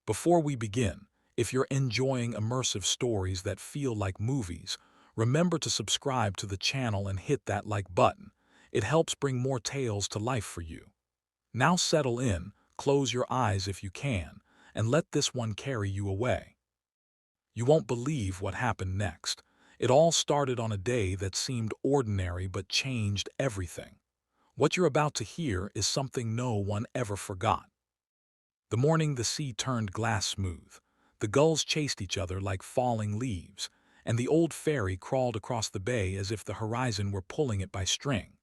Before we begin, if you're enjoying immersive stories that feel like movies, remember to subscribe to the channel and hit that like button. It helps bring more tales to life for you. Now settle in, close your eyes if you can, and let this one carry you away. You won't believe what happened next. It all started on a day that seemed ordinary but changed everything. What you're about to hear is something no one ever forgot. The morning the sea turned glass smooth, the gulls chased each other like falling leaves, and the old ferry crawled across the bay as if the horizon were pulling it by string.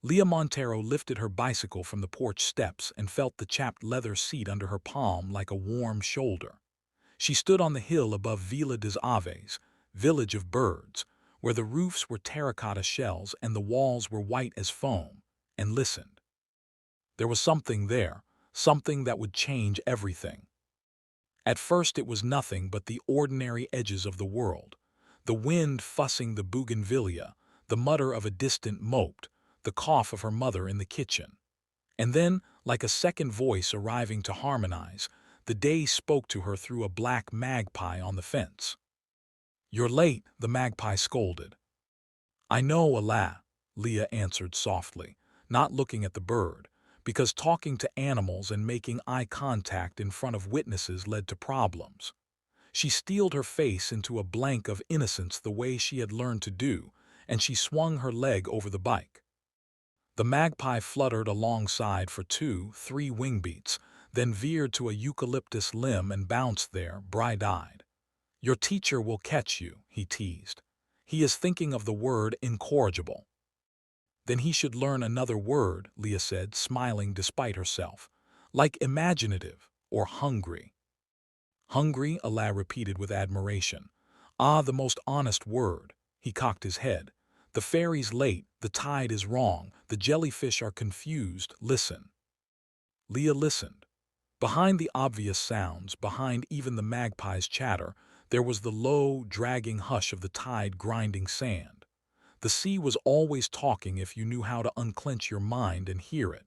Leah Montero lifted her bicycle from the porch steps and felt the chapped leather seat under her palm like a warm shoulder. She stood on the hill above Vila das Aves, village of birds, where the roofs were terracotta shells and the walls were white as foam, and listened. There was something there, something that would change everything. At first it was nothing but the ordinary edges of the world, the wind fussing the bougainvillea, the mutter of a distant moat, the cough of her mother in the kitchen. And then, like a second voice arriving to harmonize, the day spoke to her through a black magpie on the fence. "You're late," the magpie scolded. "I know, Allah," Leah answered softly, not looking at the bird, because talking to animals and making eye contact in front of witnesses led to problems. She steeled her face into a blank of innocence the way she had learned to do, and she swung her leg over the bike. The magpie fluttered alongside for 2, 3 wing beats, then veered to a eucalyptus limb and bounced there, bright-eyed. "Your teacher will catch you," he teased. "He is thinking of the word incorrigible." "Then he should learn another word," Leah said, smiling despite herself, "like imaginative or hungry." "Hungry," Allah repeated with admiration. "Ah, the most honest word." He cocked his head. "The ferry's late, the tide is wrong, the jellyfish are confused, listen." Leah listened. Behind the obvious sounds, behind even the magpie's chatter, there was the low, dragging hush of the tide grinding sand. The sea was always talking if you knew how to unclench your mind and hear it.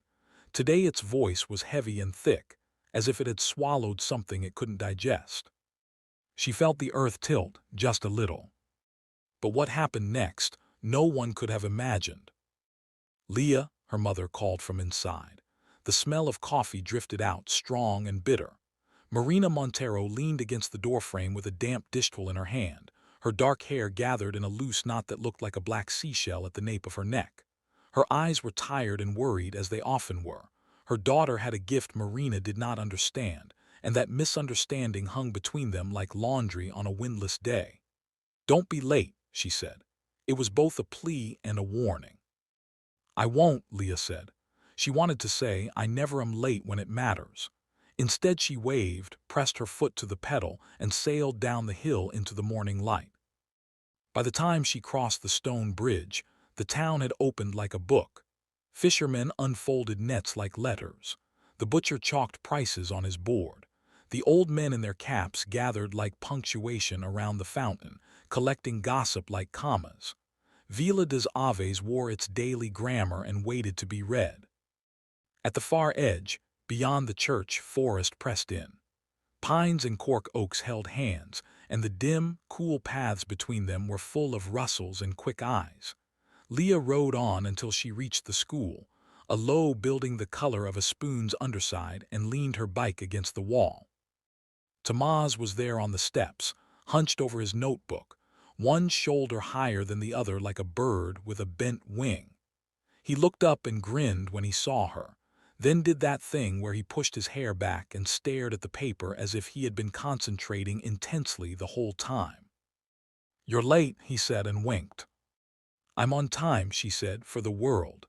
Today its voice was heavy and thick, as if it had swallowed something it couldn't digest. She felt the earth tilt, just a little. But what happened next, no one could have imagined. "Leah," her mother called from inside. The smell of coffee drifted out, strong and bitter. Marina Montero leaned against the doorframe with a damp dishful in her hand, her dark hair gathered in a loose knot that looked like a black seashell at the nape of her neck. Her eyes were tired and worried, as they often were. Her daughter had a gift Marina did not understand, and that misunderstanding hung between them like laundry on a windless day. "Don't be late," she said. It was both a plea and a warning. "I won't," Leah said. She wanted to say, "I never am late when it matters." Instead she waved, pressed her foot to the pedal, and sailed down the hill into the morning light. By the time she crossed the stone bridge, the town had opened like a book. Fishermen unfolded nets like letters. The butcher chalked prices on his board. The old men in their caps gathered like punctuation around the fountain, collecting gossip like commas. Vila das Aves wore its daily grammar and waited to be read. At the far edge, beyond the church, forest pressed in. Pines and cork oaks held hands, and the dim, cool paths between them were full of rustles and quick eyes. Leah rode on until she reached the school, a low building the color of a spoon's underside, and leaned her bike against the wall. Tamaz was there on the steps, hunched over his notebook, one shoulder higher than the other like a bird with a bent wing. He looked up and grinned when he saw her, then did that thing where he pushed his hair back and stared at the paper as if he had been concentrating intensely the whole time. "You're late," he said and winked. "I'm on time," she said, "for the world."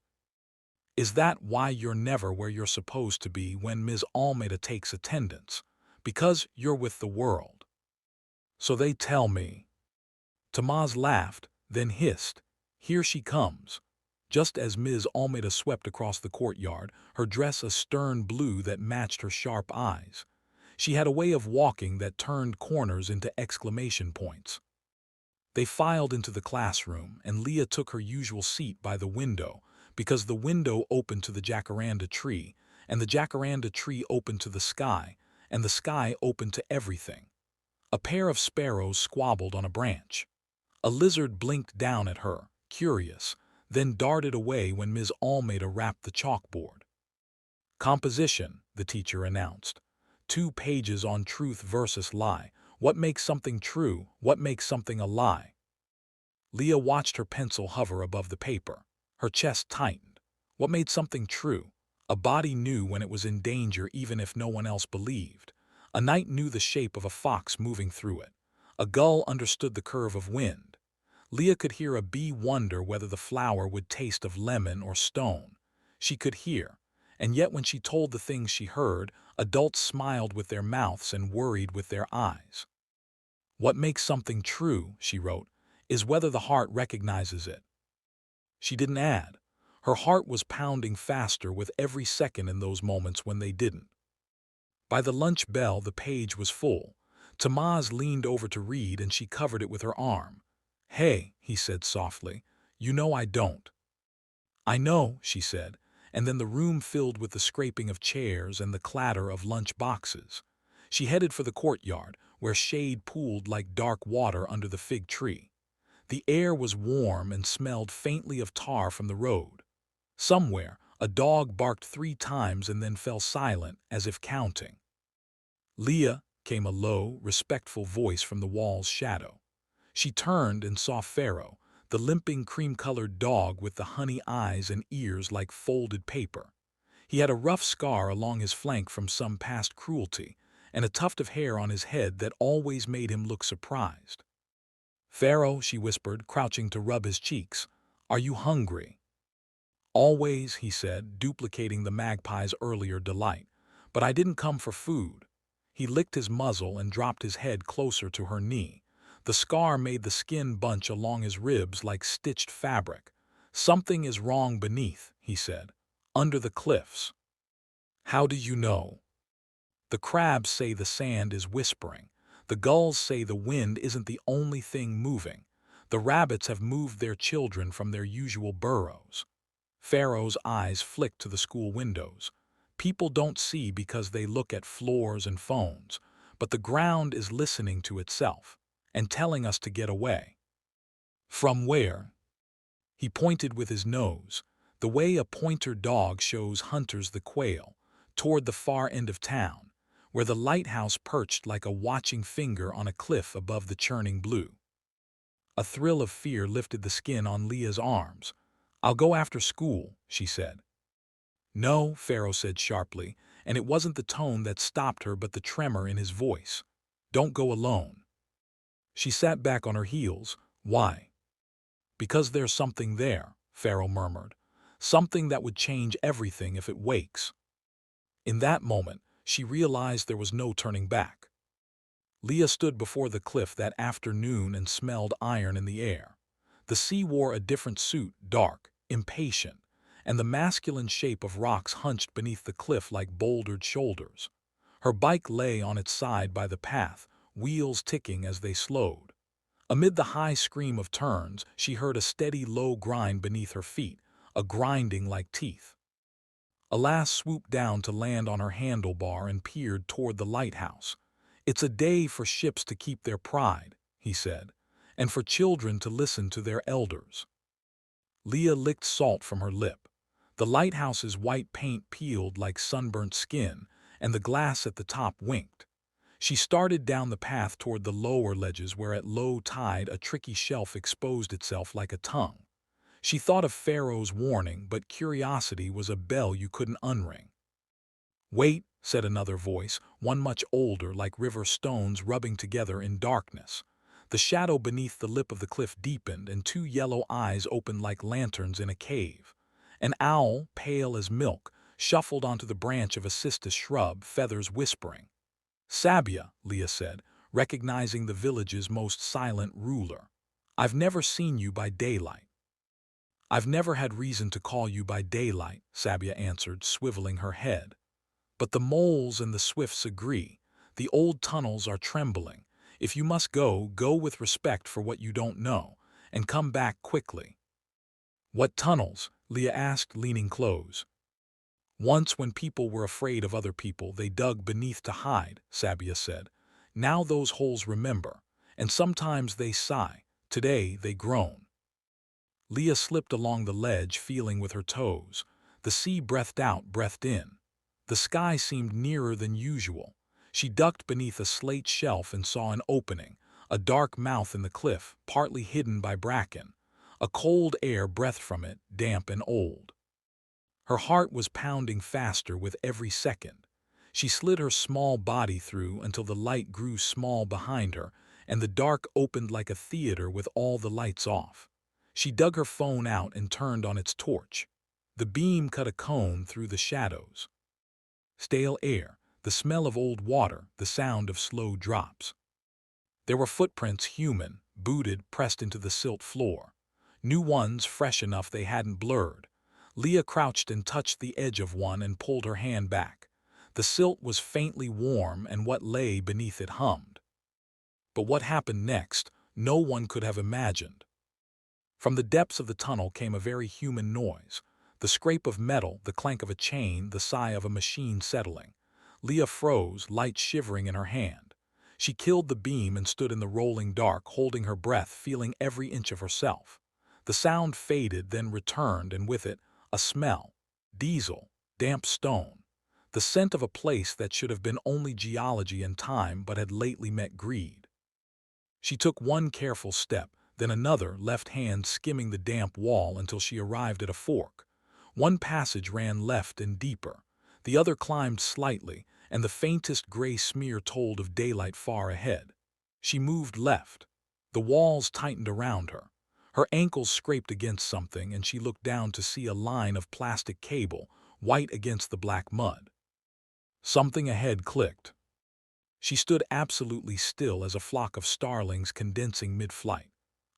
"Is that why you're never where you're supposed to be when Ms. Almeida takes attendance? Because you're with the world?" "So they tell me." Tamaz laughed, then hissed, "Here she comes." Just as Ms. Almeida swept across the courtyard, her dress a stern blue that matched her sharp eyes. She had a way of walking that turned corners into exclamation points. They filed into the classroom, and Leah took her usual seat by the window, because the window opened to the jacaranda tree, and the jacaranda tree opened to the sky, and the sky opened to everything. A pair of sparrows squabbled on a branch. A lizard blinked down at her, curious, then darted away when Ms. Almeida rapped the chalkboard. Composition, the teacher announced. 2 pages on truth versus lie. What makes something true? What makes something a lie? Leah watched her pencil hover above the paper. Her chest tightened. What made something true? A body knew when it was in danger even if no one else believed. A night knew the shape of a fox moving through it. A gull understood the curve of wind. Leah could hear a bee wonder whether the flower would taste of lemon or stone. She could hear, and yet when she told the things she heard, adults smiled with their mouths and worried with their eyes. What makes something true, she wrote, is whether the heart recognizes it. She didn't add. Her heart was pounding faster with every second in those moments when they didn't. By the lunch bell, the page was full. Tamaz leaned over to read and she covered it with her arm. "Hey," he said softly, "you know I don't." "I know," she said, and then the room filled with the scraping of chairs and the clatter of lunch boxes. She headed for the courtyard, where shade pooled like dark water under the fig tree. The air was warm and smelled faintly of tar from the road. Somewhere, a dog barked 3 times and then fell silent, as if counting. "Leah," came a low, respectful voice from the wall's shadow. She turned and saw Pharaoh, the limping cream-colored dog with the honey eyes and ears like folded paper. He had a rough scar along his flank from some past cruelty, and a tuft of hair on his head that always made him look surprised. "Pharaoh," she whispered, crouching to rub his cheeks, "are you hungry?" "Always," he said, duplicating the magpie's earlier delight. "But I didn't come for food." He licked his muzzle and dropped his head closer to her knee. The scar made the skin bunch along his ribs like stitched fabric. "Something is wrong beneath," he said. "Under the cliffs." "How do you know?" "The crabs say the sand is whispering. The gulls say the wind isn't the only thing moving. The rabbits have moved their children from their usual burrows." Pharaoh's eyes flicked to the school windows. "People don't see because they look at floors and phones, but the ground is listening to itself and telling us to get away." "From where?" He pointed with his nose, the way a pointer dog shows hunters the quail, toward the far end of town, where the lighthouse perched like a watching finger on a cliff above the churning blue. A thrill of fear lifted the skin on Leah's arms. "I'll go after school," she said. "No," Pharaoh said sharply, and it wasn't the tone that stopped her but the tremor in his voice. "Don't go alone." She sat back on her heels. "Why?" "Because there's something there," Pharaoh murmured. "Something that would change everything if it wakes." In that moment, she realized there was no turning back. Leah stood before the cliff that afternoon and smelled iron in the air. The sea wore a different suit, dark, impatient, and the masculine shape of rocks hunched beneath the cliff like bouldered shoulders. Her bike lay on its side by the path, wheels ticking as they slowed. Amid the high scream of turns, she heard a steady low grind beneath her feet, a grinding like teeth. A lass swooped down to land on her handlebar and peered toward the lighthouse. "It's a day for ships to keep their pride," he said, "and for children to listen to their elders." Leah licked salt from her lip. The lighthouse's white paint peeled like sunburnt skin, and the glass at the top winked. She started down the path toward the lower ledges where at low tide a tricky shelf exposed itself like a tongue. She thought of Pharaoh's warning, but curiosity was a bell you couldn't unring. "Wait," said another voice, one much older, like river stones rubbing together in darkness. The shadow beneath the lip of the cliff deepened, and 2 yellow eyes opened like lanterns in a cave. An owl, pale as milk, shuffled onto the branch of a cistus shrub, feathers whispering. "Sabia," Leah said, recognizing the village's most silent ruler. "I've never seen you by daylight." "I've never had reason to call you by daylight," Sabia answered, swiveling her head. "But the moles and the swifts agree. The old tunnels are trembling. If you must go, go with respect for what you don't know, and come back quickly." "What tunnels?" Leah asked, leaning close. Once when people were afraid of other people, they dug beneath to hide, Sabia said. Now those holes remember, and sometimes they sigh. Today they groan. Leah slipped along the ledge, feeling with her toes. The sea breathed out, breathed in. The sky seemed nearer than usual. She ducked beneath a slate shelf and saw an opening, a dark mouth in the cliff, partly hidden by bracken. A cold air breathed from it, damp and old. Her heart was pounding faster with every second. She slid her small body through until the light grew small behind her, and the dark opened like a theater with all the lights off. She dug her phone out and turned on its torch. The beam cut a cone through the shadows. Stale air, the smell of old water, the sound of slow drops. There were footprints, human, booted, pressed into the silt floor. New ones, fresh enough they hadn't blurred. Leah crouched and touched the edge of one and pulled her hand back. The silt was faintly warm and what lay beneath it hummed. But what happened next, no one could have imagined. From the depths of the tunnel came a very human noise. The scrape of metal, the clank of a chain, the sigh of a machine settling. Leah froze, light shivering in her hand. She killed the beam and stood in the rolling dark, holding her breath, feeling every inch of herself. The sound faded, then returned, and with it, a smell. Diesel, damp stone. The scent of a place that should have been only geology and time but had lately met greed. She took one careful step, then another, left hand skimming the damp wall until she arrived at a fork. One passage ran left and deeper. The other climbed slightly, and the faintest gray smear told of daylight far ahead. She moved left. The walls tightened around her. Her ankles scraped against something, and she looked down to see a line of plastic cable, white against the black mud. Something ahead clicked. She stood absolutely still as a flock of starlings condensing mid-flight.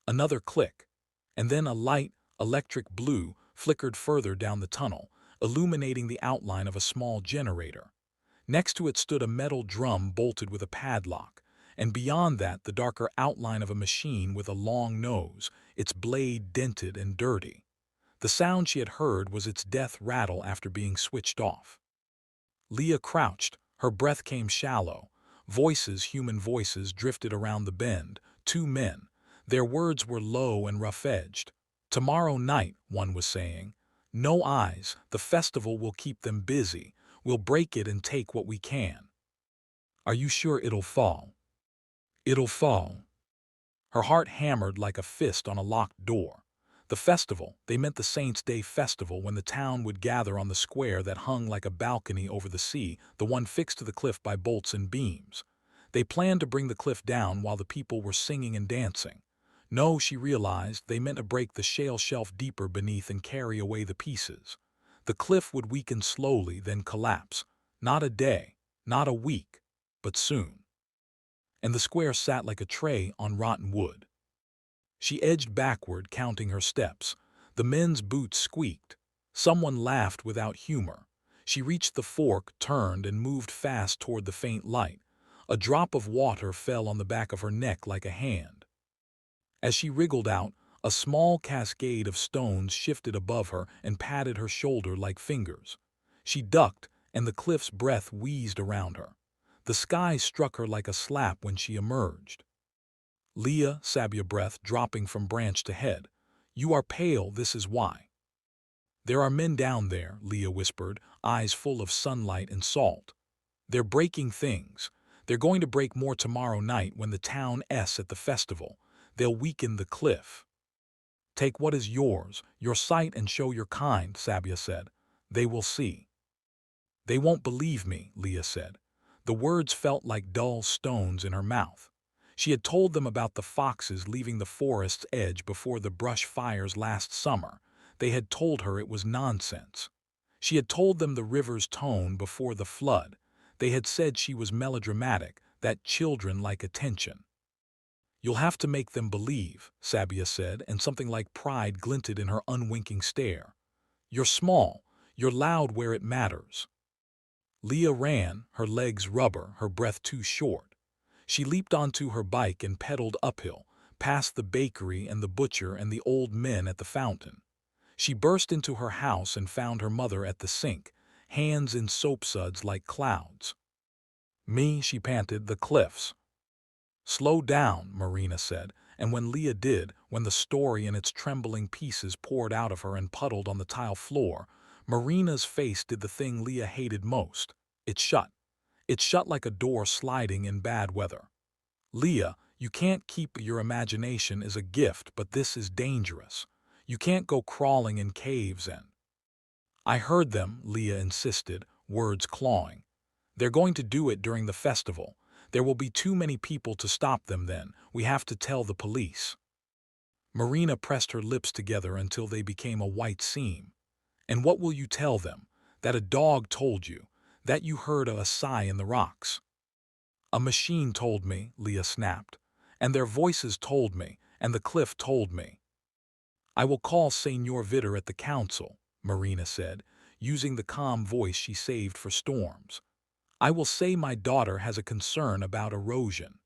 Another click, and then a light, electric blue, flickered further down the tunnel, illuminating the outline of a small generator. Next to it stood a metal drum bolted with a padlock, and beyond that the darker outline of a machine with a long nose, its blade dented and dirty. The sound she had heard was its death rattle after being switched off. Leah crouched. Her breath came shallow. Voices, human voices, drifted around the bend. Two men. Their words were low and rough-edged. "Tomorrow night," one was saying. "No eyes. The festival will keep them busy. We'll break it and take what we can." "Are you sure it'll fall?" "It'll fall." Her heart hammered like a fist on a locked door. The festival, they meant the Saints' Day festival when the town would gather on the square that hung like a balcony over the sea, the one fixed to the cliff by bolts and beams. They planned to bring the cliff down while the people were singing and dancing. No, she realized, they meant to break the shale shelf deeper beneath and carry away the pieces. The cliff would weaken slowly, then collapse. Not a day, not a week, but soon. And the square sat like a tray on rotten wood. She edged backward, counting her steps. The men's boots squeaked. Someone laughed without humor. She reached the fork, turned, and moved fast toward the faint light. A drop of water fell on the back of her neck like a hand. As she wriggled out, a small cascade of stones shifted above her and patted her shoulder like fingers. She ducked, and the cliff's breath wheezed around her. The sky struck her like a slap when she emerged. "Leah," Sabia breath dropping from branch to head. "You are pale, this is why." "There are men down there," Leah whispered, eyes full of sunlight and salt. "They're breaking things. They're going to break more tomorrow night when the town is at the festival. They'll weaken the cliff." "Take what is yours, your sight, and show your kind," Sabia said. "They will see." "They won't believe me," Leah said. The words felt like dull stones in her mouth. She had told them about the foxes leaving the forest's edge before the brush fires last summer. They had told her it was nonsense. She had told them the river's tone before the flood. They had said she was melodramatic, that children like attention. "You'll have to make them believe," Sabia said, and something like pride glinted in her unwinking stare. "You're small. You're loud where it matters." Leah ran, her legs rubber, her breath too short. She leaped onto her bike and pedaled uphill, past the bakery and the butcher and the old men at the fountain. She burst into her house and found her mother at the sink, hands in soap suds like clouds. "Me," she panted, "the cliffs." "Slow down," Marina said, and when Leah did, when the story in its trembling pieces poured out of her and puddled on the tile floor, Marina's face did the thing Leah hated most. It shut. It shut like a door sliding in bad weather. "Leah, you can't keep your imagination is a gift, but this is dangerous. You can't go crawling in caves and—" "I heard them," Leah insisted, words clawing. "They're going to do it during the festival. There will be too many people to stop them then. We have to tell the police." Marina pressed her lips together until they became a white seam. "And what will you tell them? That a dog told you? That you heard a sigh in the rocks?" "A machine told me," Leah snapped. "And their voices told me, and the cliff told me." "I will call Senor Vitter at the council," Marina said, using the calm voice she saved for storms. "I will say my daughter has a concern about erosion."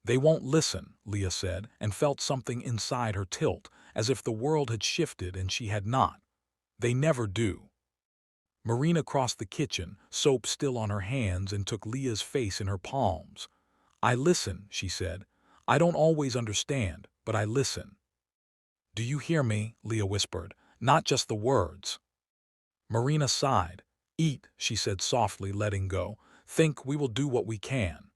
"They won't listen," Leah said, and felt something inside her tilt, as if the world had shifted and she had not. "They never do." Marina crossed the kitchen, soap still on her hands, and took Leah's face in her palms. "I listen," she said. "I don't always understand, but I listen." "Do you hear me?" Leah whispered. "Not just the words." Marina sighed. "Eat," she said softly, letting go. "Think, we will do what we can."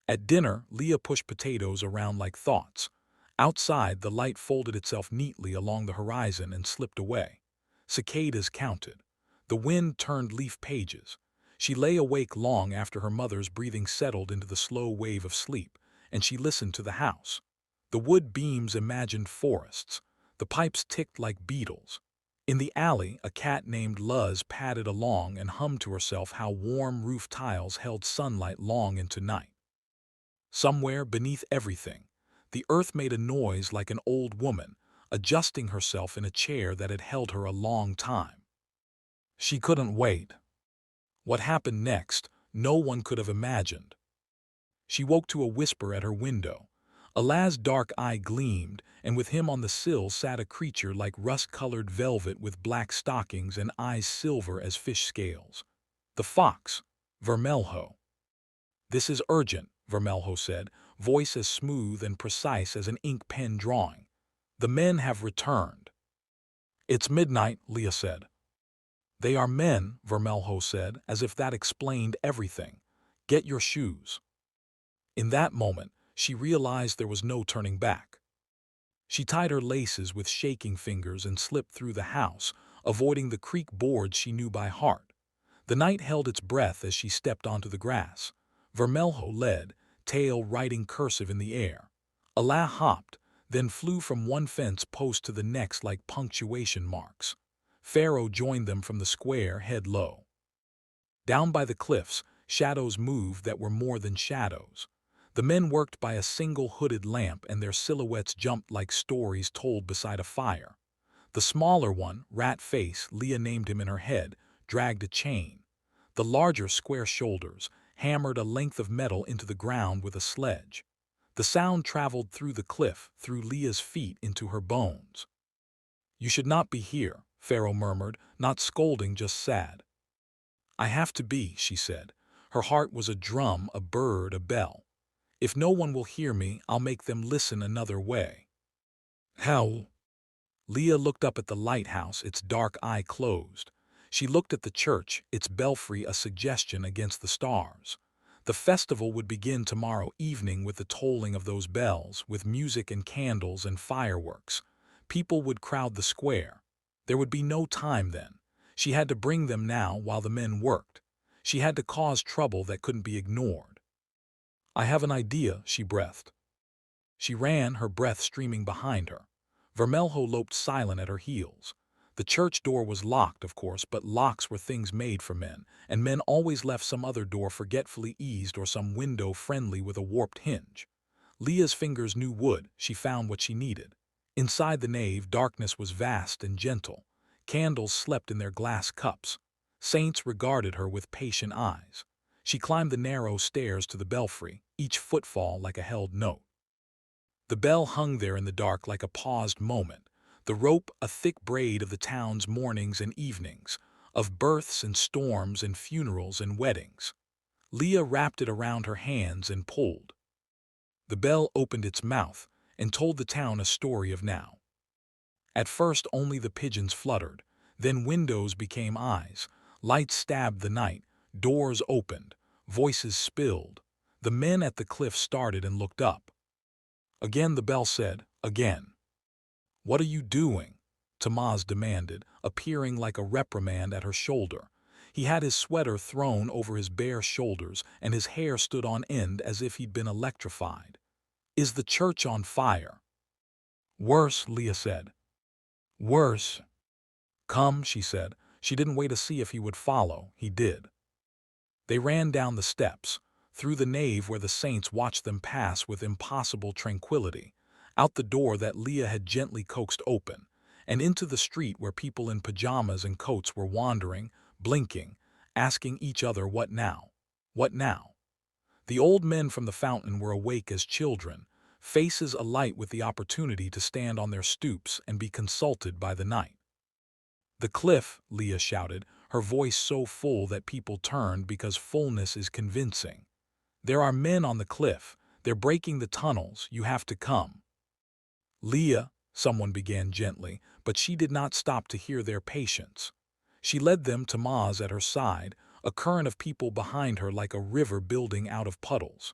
At dinner, Leah pushed potatoes around like thoughts. Outside, the light folded itself neatly along the horizon and slipped away. Cicadas counted. The wind turned leaf pages. She lay awake long after her mother's breathing settled into the slow wave of sleep, and she listened to the house. The wood beams imagined forests. The pipes ticked like beetles. In the alley, a cat named Luz padded along and hummed to herself how warm roof tiles held sunlight long into night. Somewhere beneath everything, the earth made a noise like an old woman, adjusting herself in a chair that had held her a long time. She couldn't wait. What happened next, no one could have imagined. She woke to a whisper at her window. Allah's dark eye gleamed, and with him on the sill sat a creature like rust-colored velvet with black stockings and eyes silver as fish scales. The fox, Vermelho. "This is urgent," Vermelho said, voice as smooth and precise as an ink pen drawing. "The men have returned." "It's midnight," Leah said. "They are men," Vermelho said, as if that explained everything. "Get your shoes." In that moment, she realized there was no turning back. She tied her laces with shaking fingers and slipped through the house, avoiding the creak boards she knew by heart. The night held its breath as she stepped onto the grass. Vermelho led, tail writing cursive in the air. Allah hopped, then flew from one fence post to the next like punctuation marks. Pharaoh joined them from the square, head low. Down by the cliffs, shadows moved that were more than shadows. The men worked by a single hooded lamp, and their silhouettes jumped like stories told beside a fire. The smaller one, Rat Face, Leah named him in her head, dragged a chain. The larger, Square Shoulders, hammered a length of metal into the ground with a sledge. The sound traveled through the cliff, through Leah's feet into her bones. "You should not be here," Pharaoh murmured, not scolding, just sad. "I have to be," she said. Her heart was a drum, a bird, a bell. "If no one will hear me, I'll make them listen another way." "How?" Leah looked up at the lighthouse, its dark eye closed. She looked at the church, its belfry a suggestion against the stars. The festival would begin tomorrow evening with the tolling of those bells, with music and candles and fireworks. People would crowd the square. There would be no time then. She had to bring them now while the men worked. She had to cause trouble that couldn't be ignored. "I have an idea," she breathed. She ran, her breath streaming behind her. Vermelho loped silent at her heels. The church door was locked, of course, but locks were things made for men, and men always left some other door forgetfully eased or some window friendly with a warped hinge. Leah's fingers knew wood. She found what she needed. Inside the nave, darkness was vast and gentle. Candles slept in their glass cups. Saints regarded her with patient eyes. She climbed the narrow stairs to the belfry, each footfall like a held note. The bell hung there in the dark like a paused moment. The rope, a thick braid of the town's mornings and evenings. of births and storms and funerals and weddings. Leah wrapped it around her hands and pulled. The bell opened its mouth and told the town a story of now. At first only the pigeons fluttered, then windows became eyes, lights stabbed the night, doors opened, voices spilled. The men at the cliff started and looked up. Again the bell said, again. "What are you doing?" Tamaz demanded, appearing like a reprimand at her shoulder. He had his sweater thrown over his bare shoulders and his hair stood on end as if he'd been electrified. "Is the church on fire?" "Worse," Leah said. "Worse." "Come," she said. She didn't wait to see if he would follow. He did. They ran down the steps, through the nave where the saints watched them pass with impossible tranquility, out the door that Leah had gently coaxed open, and into the street where people in pajamas and coats were wandering, blinking, asking each other what now? What now? The old men from the fountain were awake as children, faces alight with the opportunity to stand on their stoops and be consulted by the night. "The cliff," Leah shouted, her voice so full that people turned because fullness is convincing. "There are men on the cliff. They're breaking the tunnels. You have to come." "Leah," someone began gently, but she did not stop to hear their patience. She led them to Maz at her side, a current of people behind her like a river building out of puddles.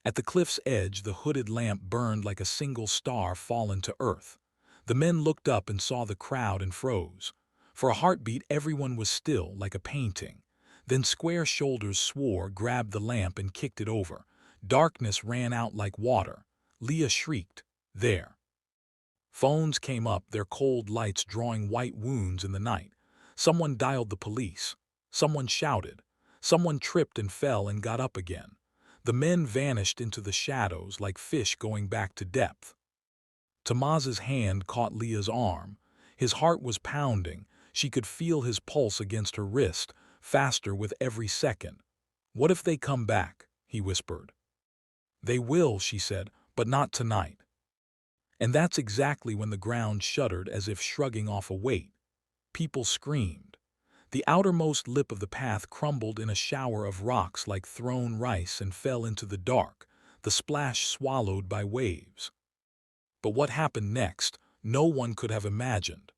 At the cliff's edge, the hooded lamp burned like a single star fallen to earth. The men looked up and saw the crowd and froze. For a heartbeat, everyone was still, like a painting. Then square shoulders swore, grabbed the lamp and kicked it over. Darkness ran out like water. Leah shrieked, "There!" Phones came up, their cold lights drawing white wounds in the night. Someone dialed the police. Someone shouted. Someone tripped and fell and got up again. The men vanished into the shadows like fish going back to depth. Tamaz's hand caught Leah's arm. His heart was pounding. She could feel his pulse against her wrist, faster with every second. "What if they come back?" he whispered. "They will," she said, "but not tonight." And that's exactly when the ground shuddered as if shrugging off a weight. People screamed. The outermost lip of the path crumbled in a shower of rocks like thrown rice and fell into the dark, the splash swallowed by waves. But what happened next, no one could have imagined.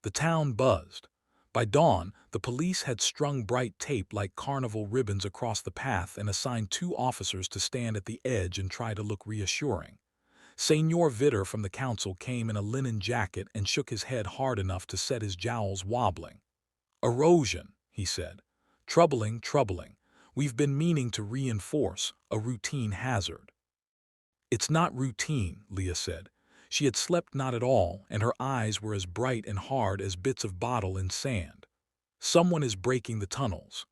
The town buzzed. By dawn, the police had strung bright tape like carnival ribbons across the path and assigned 2 officers to stand at the edge and try to look reassuring. Senor Vitter from the council came in a linen jacket and shook his head hard enough to set his jowls wobbling. "Erosion," he said. "Troubling, troubling. We've been meaning to reinforce, a routine hazard." "It's not routine," Leah said. She had slept not at all, and her eyes were as bright and hard as bits of bottle in sand. "Someone is breaking the tunnels."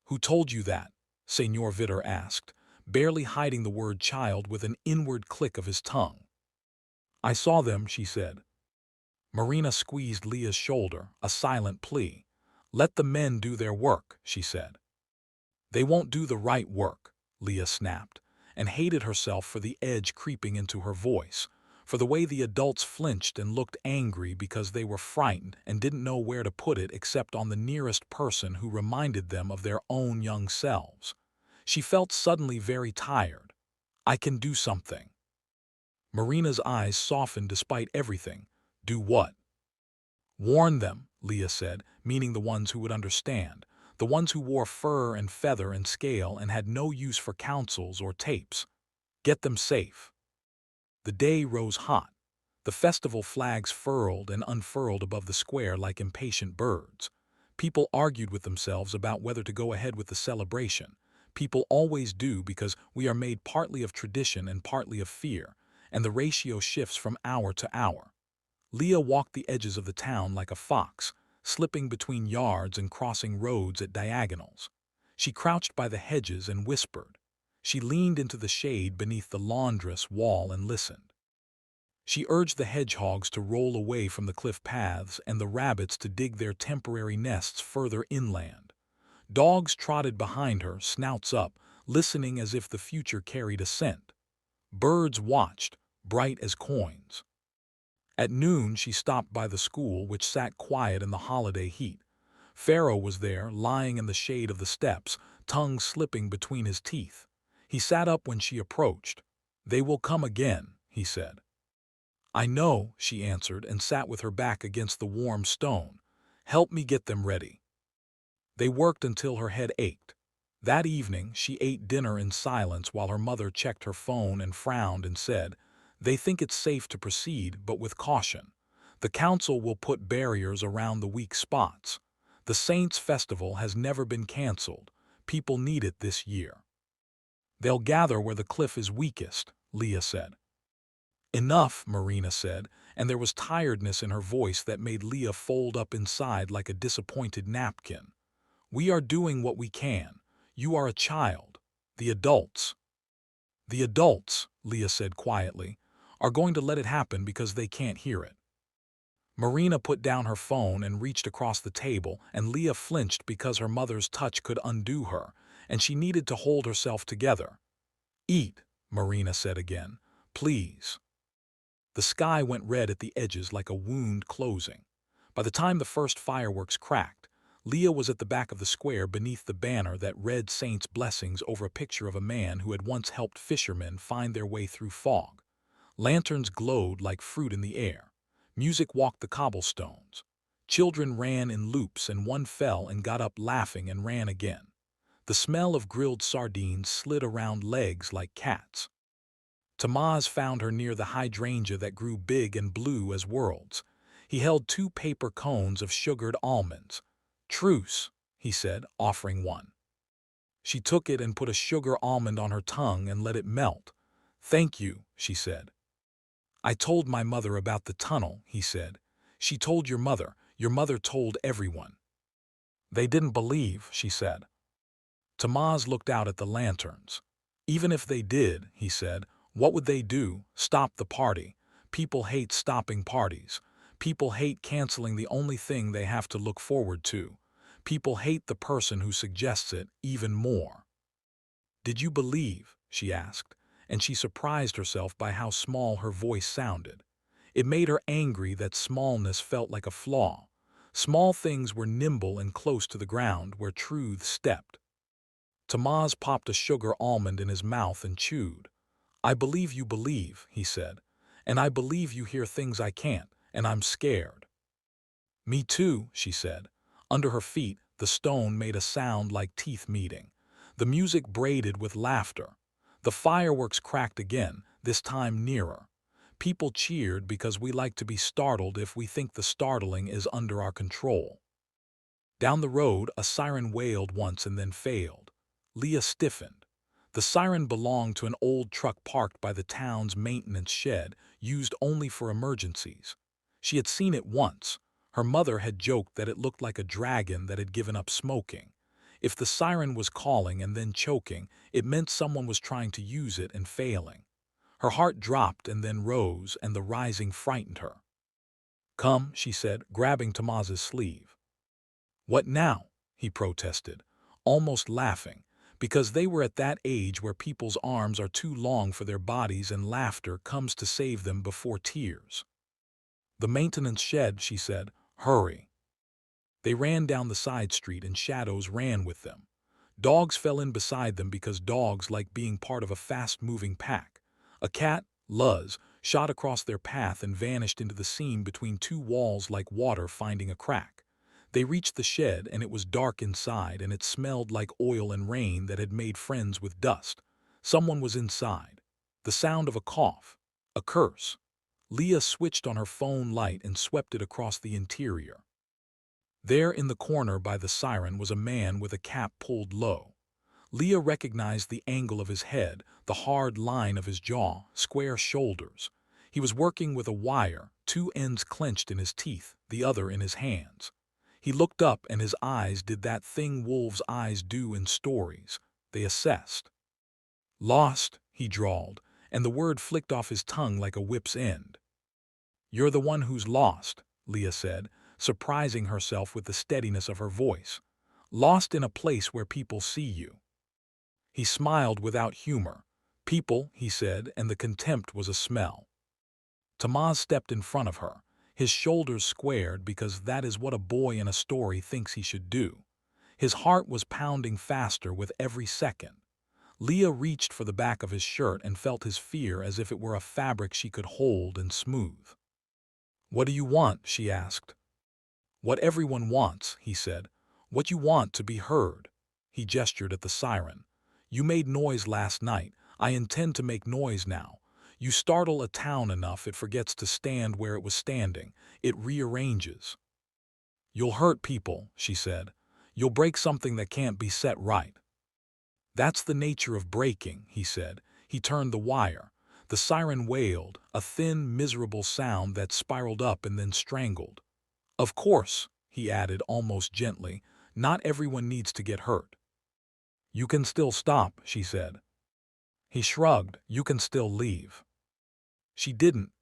"Who told you that?" Senor Vitter asked, barely hiding the word child with an inward click of his tongue. "I saw them," she said. Marina squeezed Leah's shoulder, a silent plea. "Let the men do their work," she said. "They won't do the right work," Leah snapped, and hated herself for the edge creeping into her voice, for the way the adults flinched and looked angry because they were frightened and didn't know where to put it except on the nearest person who reminded them of their own young selves. She felt suddenly very tired. "I can do something." Marina's eyes softened despite everything. "Do what?" "Warn them," Leah said, meaning the ones who would understand, the ones who wore fur and feather and scale and had no use for councils or tapes. "Get them safe." The day rose hot. The festival flags furled and unfurled above the square like impatient birds. People argued with themselves about whether to go ahead with the celebration. People always do because we are made partly of tradition and partly of fear, and the ratio shifts from hour to hour. Leah walked the edges of the town like a fox, slipping between yards and crossing roads at diagonals. She crouched by the hedges and whispered. She leaned into the shade beneath the laundress wall and listened. She urged the hedgehogs to roll away from the cliff paths and the rabbits to dig their temporary nests further inland. Dogs trotted behind her, snouts up, listening as if the future carried a scent. Birds watched, bright as coins. At noon, she stopped by the school, which sat quiet in the holiday heat. Pharaoh was there, lying in the shade of the steps, tongue slipping between his teeth. He sat up when she approached. "They will come again," he said. "I know," she answered, and sat with her back against the warm stone. "Help me get them ready." They worked until her head ached. That evening, she ate dinner in silence while her mother checked her phone and frowned and said, "They think it's safe to proceed, but with caution. The council will put barriers around the weak spots. The Saints' Festival has never been canceled. People need it this year." "They'll gather where the cliff is weakest," Leah said. "Enough," Marina said, and there was tiredness in her voice that made Leah fold up inside like a disappointed napkin. "We are doing what we can. You are a child. The adults—" "The adults," Leah said quietly, "are going to let it happen because they can't hear it." Marina put down her phone and reached across the table, and Leah flinched because her mother's touch could undo her, and she needed to hold herself together. "Eat," Marina said again. "Please." The sky went red at the edges like a wound closing. By the time the first fireworks cracked, Leah was at the back of the square beneath the banner that read Saints' blessings over a picture of a man who had once helped fishermen find their way through fog. Lanterns glowed like fruit in the air. Music walked the cobblestones. Children ran in loops, and one fell and got up laughing and ran again. The smell of grilled sardines slid around legs like cats. Tamaz found her near the hydrangea that grew big and blue as worlds. He held 2 paper cones of sugared almonds. "Truce," he said, offering one. She took it and put a sugar almond on her tongue and let it melt. "Thank you," she said. "I told my mother about the tunnel," he said. "She told your mother. Your mother told everyone." "They didn't believe," she said. Tamaz looked out at the lanterns. "Even if they did," he said, "what would they do? Stop the party? People hate stopping parties. People hate canceling the only thing they have to look forward to. People hate the person who suggests it even more." "Did you believe?" she asked, and she surprised herself by how small her voice sounded. It made her angry that smallness felt like a flaw. Small things were nimble and close to the ground where truth stepped. Tamaz popped a sugar almond in his mouth and chewed. "I believe you believe," he said, "and I believe you hear things I can't, and I'm scared." "Me too," she said. Under her feet, the stone made a sound like teeth meeting. The music braided with laughter. The fireworks cracked again, this time nearer. People cheered because we like to be startled if we think the startling is under our control. Down the road, a siren wailed once and then failed. Leah stiffened. The siren belonged to an old truck parked by the town's maintenance shed, used only for emergencies. She had seen it once. Her mother had joked that it looked like a dragon that had given up smoking. If the siren was calling and then choking, it meant someone was trying to use it and failing. Her heart dropped and then rose, and the rising frightened her. "Come," she said, grabbing Tamaz's sleeve. "What now?" he protested, almost laughing, because they were at that age where people's arms are too long for their bodies and laughter comes to save them before tears. "The maintenance shed," she said. "Hurry." They ran down the side street and shadows ran with them. Dogs fell in beside them because dogs like being part of a fast-moving pack. A cat, Luz, shot across their path and vanished into the seam between 2 walls like water finding a crack. They reached the shed, and it was dark inside, and it smelled like oil and rain that had made friends with dust. Someone was inside. The sound of a cough. A curse. Leah switched on her phone light and swept it across the interior. There in the corner by the siren was a man with a cap pulled low. Leah recognized the angle of his head, the hard line of his jaw, square shoulders. He was working with a wire, 2 ends clenched in his teeth, the other in his hands. He looked up, and his eyes did that thing wolves' eyes do in stories. They assessed. "Lost," he drawled, and the word flicked off his tongue like a whip's end. "You're the one who's lost," Leah said, surprising herself with the steadiness of her voice. "Lost in a place where people see you." He smiled without humor. "People," he said, and the contempt was a smell. Tamaz stepped in front of her, his shoulders squared because that is what a boy in a story thinks he should do. His heart was pounding faster with every second. Leah reached for the back of his shirt and felt his fear as if it were a fabric she could hold and smooth. "What do you want?" she asked. "What everyone wants," he said. "What you want to be heard." He gestured at the siren. "You made noise last night. I intend to make noise now. You startle a town enough it forgets to stand where it was standing. It rearranges." "You'll hurt people," she said. "You'll break something that can't be set right." "That's the nature of breaking," he said. He turned the wire. The siren wailed, a thin, miserable sound that spiraled up and then strangled. "Of course," he added almost gently, "not everyone needs to get hurt." "You can still stop," she said. He shrugged. "You can still leave." She didn't.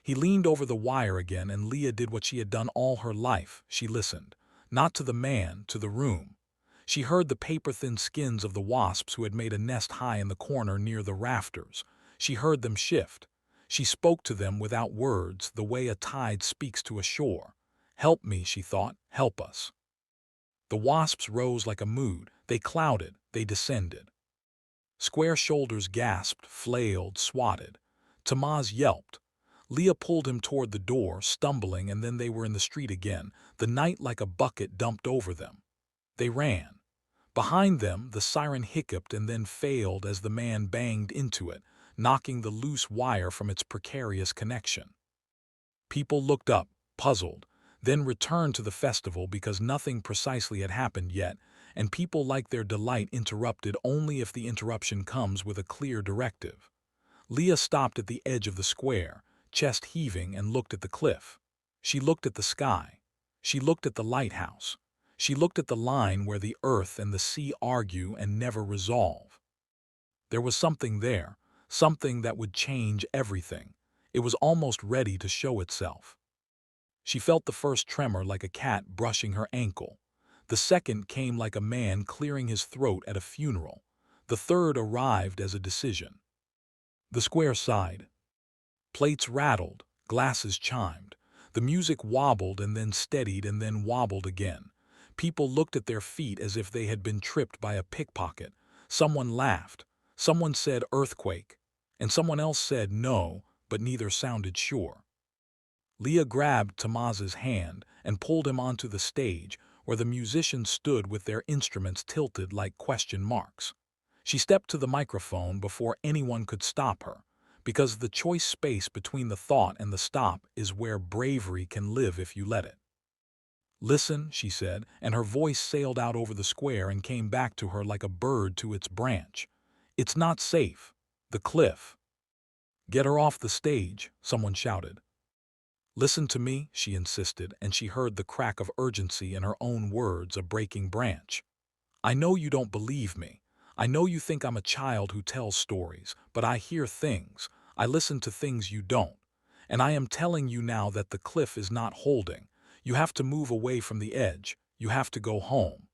He leaned over the wire again, and Leah did what she had done all her life. She listened. Not to the man, to the room. She heard the paper-thin skins of the wasps who had made a nest high in the corner near the rafters. She heard them shift. She spoke to them without words, the way a tide speaks to a shore. "Help me," she thought. "Help us." The wasps rose like a mood. They clouded. They descended. Square shoulders gasped, flailed, swatted. Tamaz yelped. Leah pulled him toward the door, stumbling, and then they were in the street again, the night like a bucket dumped over them. They ran. Behind them, the siren hiccuped and then failed as the man banged into it, knocking the loose wire from its precarious connection. People looked up, puzzled, then returned to the festival because nothing precisely had happened yet, and people like their delight interrupted only if the interruption comes with a clear directive. Leah stopped at the edge of the square, chest heaving, and looked at the cliff. She looked at the sky. She looked at the lighthouse. She looked at the line where the earth and the sea argue and never resolve. There was something there, something that would change everything. It was almost ready to show itself. She felt the first tremor like a cat brushing her ankle. The second came like a man clearing his throat at a funeral. The third arrived as a decision. The square sighed. Plates rattled, glasses chimed. The music wobbled and then steadied and then wobbled again. People looked at their feet as if they had been tripped by a pickpocket. Someone laughed. Someone said earthquake. And someone else said no, but neither sounded sure. Leah grabbed Tamaz's hand and pulled him onto the stage, where the musicians stood with their instruments tilted like question marks. She stepped to the microphone before anyone could stop her, because the choice space between the thought and the stop is where bravery can live if you let it. "Listen," she said, and her voice sailed out over the square and came back to her like a bird to its branch. "It's not safe. The cliff." "Get her off the stage," someone shouted. "Listen to me," she insisted, and she heard the crack of urgency in her own words, a breaking branch. "I know you don't believe me. I know you think I'm a child who tells stories, but I hear things. I listen to things you don't. And I am telling you now that the cliff is not holding. You have to move away from the edge. You have to go home."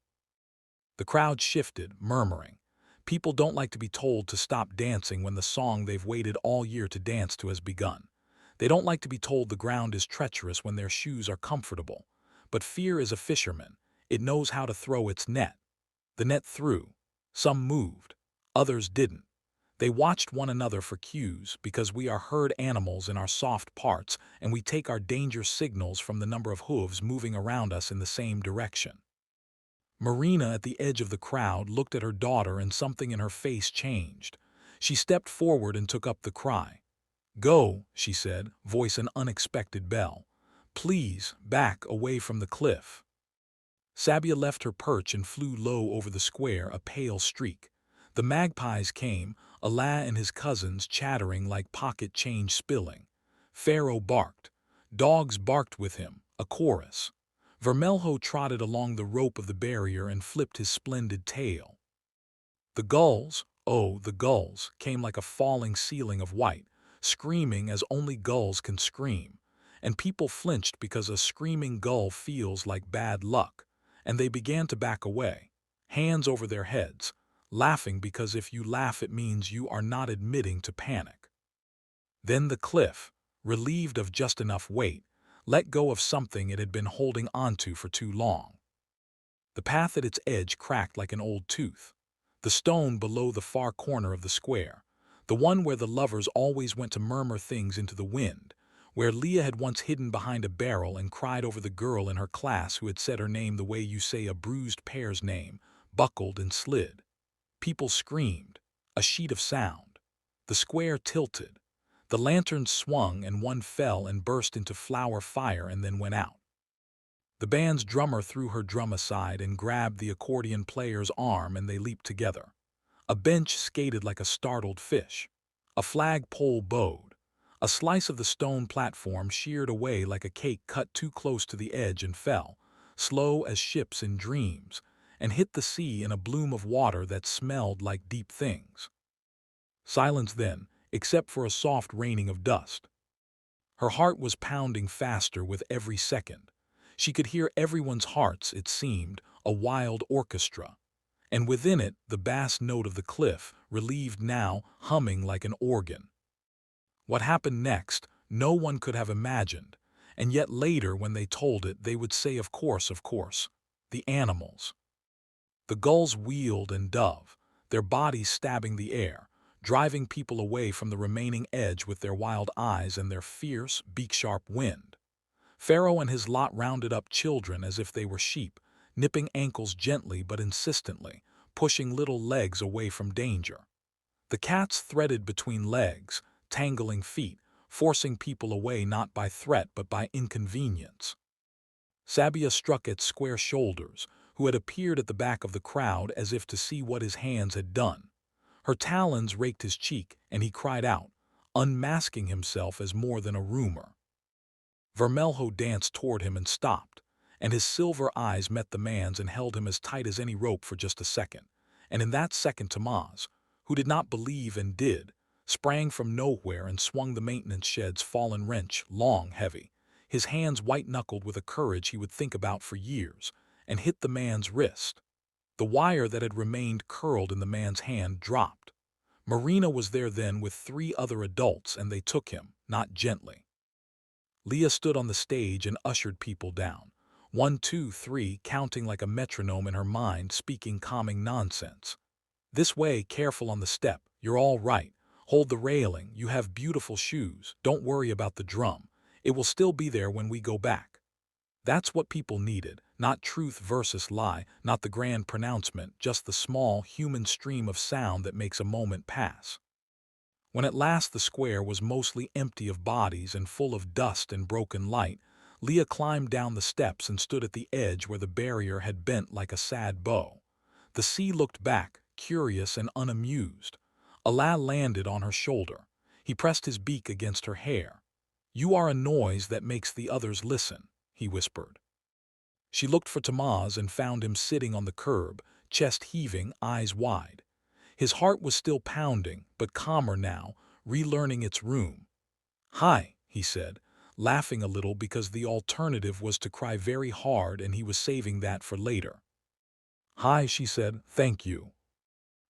The crowd shifted, murmuring. People don't like to be told to stop dancing when the song they've waited all year to dance to has begun. They don't like to be told the ground is treacherous when their shoes are comfortable. But fear is a fisherman. It knows how to throw its net. The net threw. Some moved. Others didn't. They watched one another for cues, because we are herd animals in our soft parts, and we take our danger signals from the number of hooves moving around us in the same direction. Marina, at the edge of the crowd, looked at her daughter, and something in her face changed. She stepped forward and took up the cry. "Go," she said, voice an unexpected bell. "Please, back away from the cliff." Sabia left her perch and flew low over the square, a pale streak. The magpies came, Allah and his cousins chattering like pocket change spilling. Pharaoh barked. Dogs barked with him, a chorus. Vermelho trotted along the rope of the barrier and flipped his splendid tail. The gulls, oh, the gulls, came like a falling ceiling of white, screaming as only gulls can scream. And people flinched because a screaming gull feels like bad luck. And they began to back away, hands over their heads, laughing because if you laugh it means you are not admitting to panic. Then the cliff, relieved of just enough weight, let go of something it had been holding onto for too long. The path at its edge cracked like an old tooth. The stone below the far corner of the square, the one where the lovers always went to murmur things into the wind, where Leah had once hidden behind a barrel and cried over the girl in her class who had said her name the way you say a bruised pear's name, buckled and slid. People screamed, a sheet of sound. The square tilted. The lanterns swung and one fell and burst into flower fire and then went out. The band's drummer threw her drum aside and grabbed the accordion player's arm and they leaped together. A bench skated like a startled fish. A flagpole bowed. A slice of the stone platform sheared away like a cake cut too close to the edge and fell, slow as ships in dreams, and hit the sea in a bloom of water that smelled like deep things. Silence then, except for a soft raining of dust. Her heart was pounding faster with every second. She could hear everyone's hearts, it seemed, a wild orchestra. And within it, the bass note of the cliff, relieved now, humming like an organ. What happened next, no one could have imagined, and yet later when they told it, they would say of course, the animals. The gulls wheeled and dove, their bodies stabbing the air, driving people away from the remaining edge with their wild eyes and their fierce, beak-sharp wind. Pharaoh and his lot rounded up children as if they were sheep, nipping ankles gently but insistently, pushing little legs away from danger. The cats threaded between legs, tangling feet, forcing people away not by threat but by inconvenience. Sabia struck at Square's shoulders, who had appeared at the back of the crowd as if to see what his hands had done. Her talons raked his cheek, and he cried out, unmasking himself as more than a rumor. Vermelho danced toward him and stopped, and his silver eyes met the man's and held him as tight as any rope for just a second. And in that second Tamaz, who did not believe and did, sprang from nowhere and swung the maintenance shed's fallen wrench, long, heavy, his hands white-knuckled with a courage he would think about for years, and hit the man's wrist. The wire that had remained curled in the man's hand dropped. Marina was there then with 3 other adults, and they took him, not gently. Leah stood on the stage and ushered people down. 1, 2, 3, counting like a metronome in her mind, speaking calming nonsense. This way, careful on the step, you're all right. Hold the railing, you have beautiful shoes, don't worry about the drum. It will still be there when we go back. That's what people needed, not truth versus lie, not the grand pronouncement, just the small, human stream of sound that makes a moment pass. When at last the square was mostly empty of bodies and full of dust and broken light, Leah climbed down the steps and stood at the edge where the barrier had bent like a sad bow. The sea looked back, curious and unamused. Allah landed on her shoulder. He pressed his beak against her hair. You are a noise that makes the others listen, he whispered. She looked for Tamaz and found him sitting on the curb, chest heaving, eyes wide. His heart was still pounding, but calmer now, relearning its room. Hi, he said, laughing a little because the alternative was to cry very hard and he was saving that for later. Hi, she said, thank you.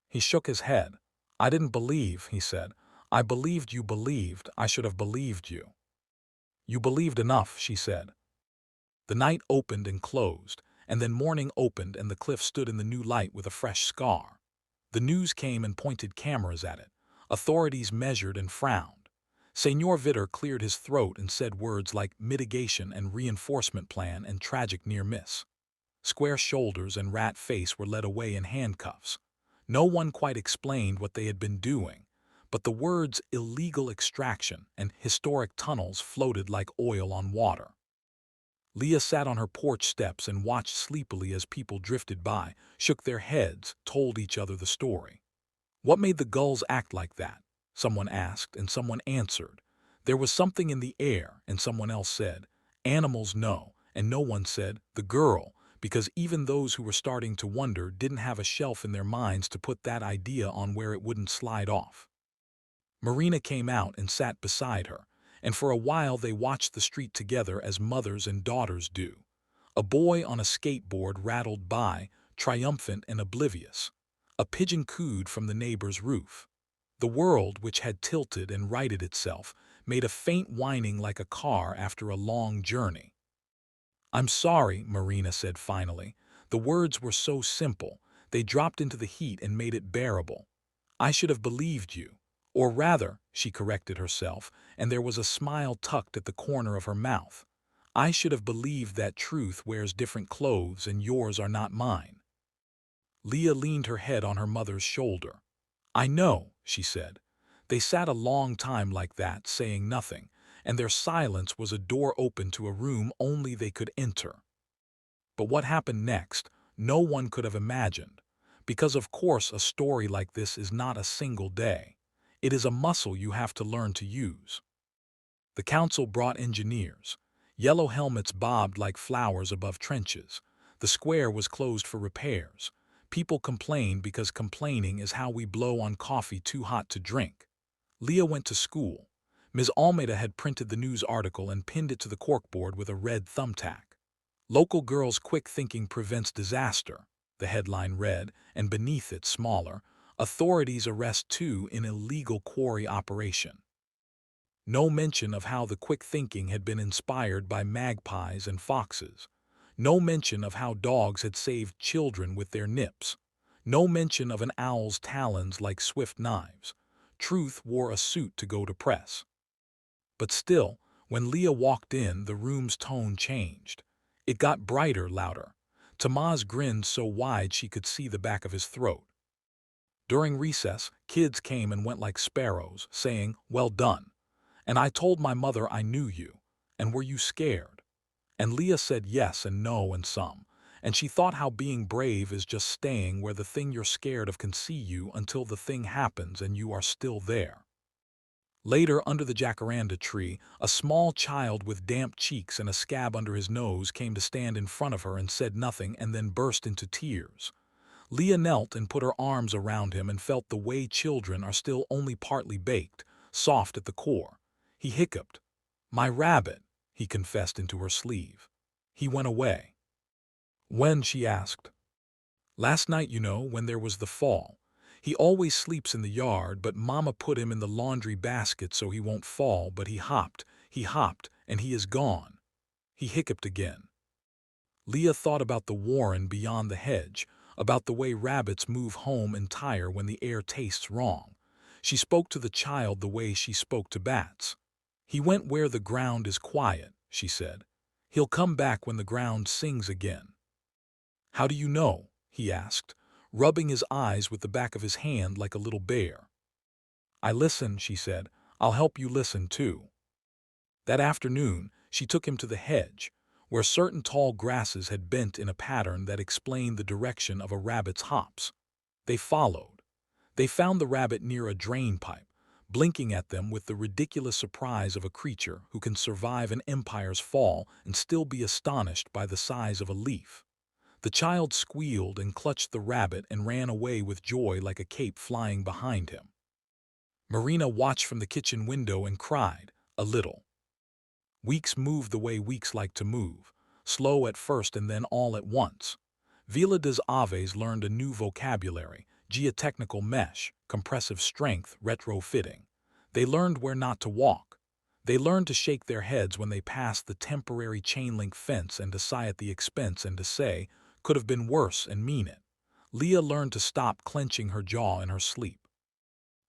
He shook his head. I didn't believe, he said. I believed you believed, I should have believed you. You believed enough, she said. The night opened and closed, and then morning opened and the cliff stood in the new light with a fresh scar. The news came and pointed cameras at it. Authorities measured and frowned. Senor Vitter cleared his throat and said words like mitigation and reinforcement plan and tragic near miss. Square shoulders and rat face were led away in handcuffs. No one quite explained what they had been doing, but the words illegal extraction and historic tunnels floated like oil on water. Leah sat on her porch steps and watched sleepily as people drifted by, shook their heads, told each other the story. What made the gulls act like that? Someone asked, and someone answered. There was something in the air, and someone else said, animals know, and no one said, the girl, because even those who were starting to wonder didn't have a shelf in their minds to put that idea on where it wouldn't slide off. Marina came out and sat beside her, and for a while they watched the street together as mothers and daughters do. A boy on a skateboard rattled by, triumphant and oblivious. A pigeon cooed from the neighbor's roof. The world, which had tilted and righted itself, made a faint whining like a car after a long journey. "I'm sorry," Marina said finally. The words were so simple, they dropped into the heat and made it bearable. "I should have believed you. Or rather," she corrected herself, and there was a smile tucked at the corner of her mouth. "I should have believed that truth wears different clothes and yours are not mine." Leah leaned her head on her mother's shoulder. "I know," she said. They sat a long time like that, saying nothing, and their silence was a door open to a room only they could enter. But what happened next, no one could have imagined, because of course a story like this is not a single day. It is a muscle you have to learn to use. The council brought engineers. Yellow helmets bobbed like flowers above trenches. The square was closed for repairs. People complained because complaining is how we blow on coffee too hot to drink. Leah went to school. Ms. Almeida had printed the news article and pinned it to the corkboard with a red thumbtack. "Local girls' quick thinking prevents disaster," the headline read, and beneath it, smaller, "Authorities arrest two in illegal quarry operation." No mention of how the quick thinking had been inspired by magpies and foxes. No mention of how dogs had saved children with their nips. No mention of an owl's talons like swift knives. Truth wore a suit to go to press. But still, when Leah walked in, the room's tone changed. It got brighter, louder. Tamaz grinned so wide she could see the back of his throat. During recess, kids came and went like sparrows, saying, "Well done." And I told my mother I knew you. And were you scared? And Leah said yes and no and some. And she thought how being brave is just staying where the thing you're scared of can see you until the thing happens and you are still there. Later, under the jacaranda tree, a small child with damp cheeks and a scab under his nose came to stand in front of her and said nothing and then burst into tears. Leah knelt and put her arms around him and felt the way children are still only partly baked, soft at the core. He hiccuped. "My rabbit," he confessed into her sleeve. "He went away." "When?" she asked. "Last night, you know, when there was the fall. He always sleeps in the yard, but Mama put him in the laundry basket so he won't fall, but he hopped, and he is gone." He hiccuped again. Leah thought about the warren beyond the hedge, about the way rabbits move home entire when the air tastes wrong. She spoke to the child the way she spoke to bats. "He went where the ground is quiet," she said. "He'll come back when the ground sings again." "How do you know?" he asked, rubbing his eyes with the back of his hand like a little bear. "I listen," she said. "I'll help you listen, too." That afternoon, she took him to the hedge, where certain tall grasses had bent in a pattern that explained the direction of a rabbit's hops. They followed. They found the rabbit near a drain pipe, blinking at them with the ridiculous surprise of a creature who can survive an empire's fall and still be astonished by the size of a leaf. The child squealed and clutched the rabbit and ran away with joy like a cape flying behind him. Marina watched from the kitchen window and cried, a little. Weeks moved the way weeks like to move, slow at first and then all at once. Vila das Aves learned a new vocabulary: geotechnical mesh, compressive strength, retrofitting. They learned where not to walk. They learned to shake their heads when they passed the temporary chain-link fence and to sigh at the expense and to say, "Could have been worse," and mean it. Leah learned to stop clenching her jaw in her sleep.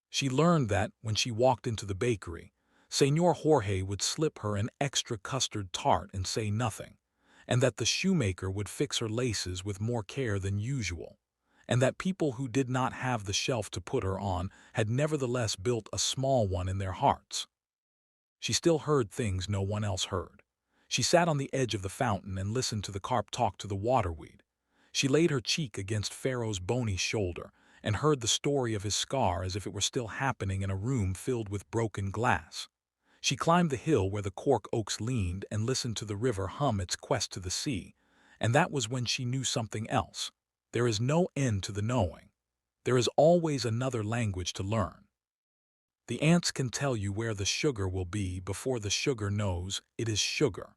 She learned that, when she walked into the bakery, Señor Jorge would slip her an extra custard tart and say nothing, and that the shoemaker would fix her laces with more care than usual, and that people who did not have the shelf to put her on had nevertheless built a small one in their hearts. She still heard things no one else heard. She sat on the edge of the fountain and listened to the carp talk to the waterweed. She laid her cheek against Pharaoh's bony shoulder and heard the story of his scar as if it were still happening in a room filled with broken glass. She climbed the hill where the cork oaks leaned and listened to the river hum its quest to the sea, and that was when she knew something else. There is no end to the knowing. There is always another language to learn. The ants can tell you where the sugar will be before the sugar knows it is sugar.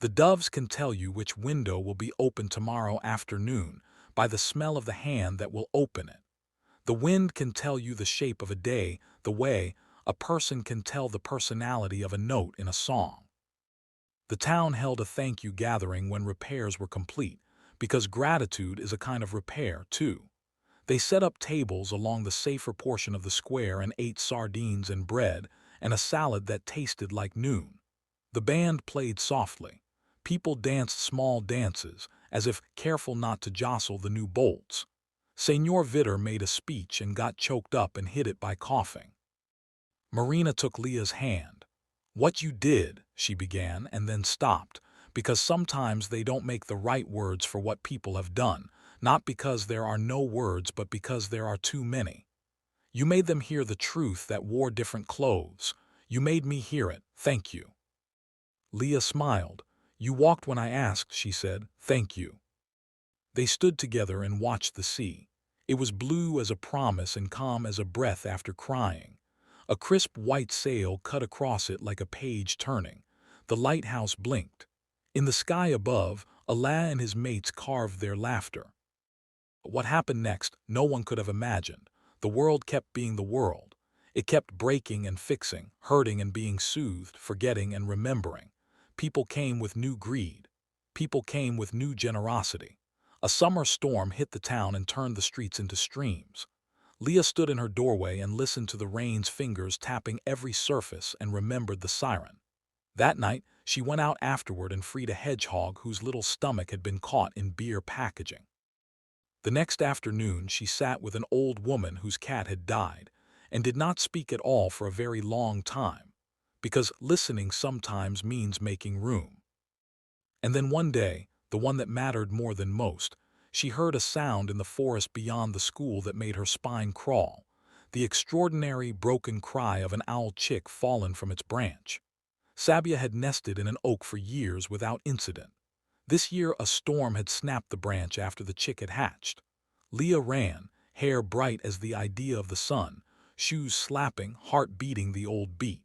The doves can tell you which window will be open tomorrow afternoon by the smell of the hand that will open it. The wind can tell you the shape of a day, the way A person can tell the personality of a note in a song. The town held a thank you gathering when repairs were complete, because gratitude is a kind of repair, too. They set up tables along the safer portion of the square and ate sardines and bread and a salad that tasted like noon. The band played softly. People danced small dances, as if careful not to jostle the new bolts. Senor Vitter made a speech and got choked up and hid it by coughing. Marina took Leah's hand. "What you did," she began, and then stopped, because sometimes they don't make the right words for what people have done, not because there are no words but because there are too many. "You made them hear the truth that wore different clothes. You made me hear it, thank you." Leah smiled. "You walked when I asked," she said, "thank you." They stood together and watched the sea. It was blue as a promise and calm as a breath after crying. A crisp white sail cut across it like a page turning. The lighthouse blinked. In the sky above, Allah and his mates carved their laughter. What happened next, no one could have imagined. The world kept being the world. It kept breaking and fixing, hurting and being soothed, forgetting and remembering. People came with new greed. People came with new generosity. A summer storm hit the town and turned the streets into streams. Leah stood in her doorway and listened to the rain's fingers tapping every surface and remembered the siren. That night, she went out afterward and freed a hedgehog whose little stomach had been caught in beer packaging. The next afternoon, she sat with an old woman whose cat had died and did not speak at all for a very long time, because listening sometimes means making room. And then one day, the one that mattered more than most, she heard a sound in the forest beyond the school that made her spine crawl, the extraordinary broken cry of an owl chick fallen from its branch. Sabia had nested in an oak for years without incident. This year a storm had snapped the branch after the chick had hatched. Leah ran, hair bright as the idea of the sun, shoes slapping, heart beating the old beat.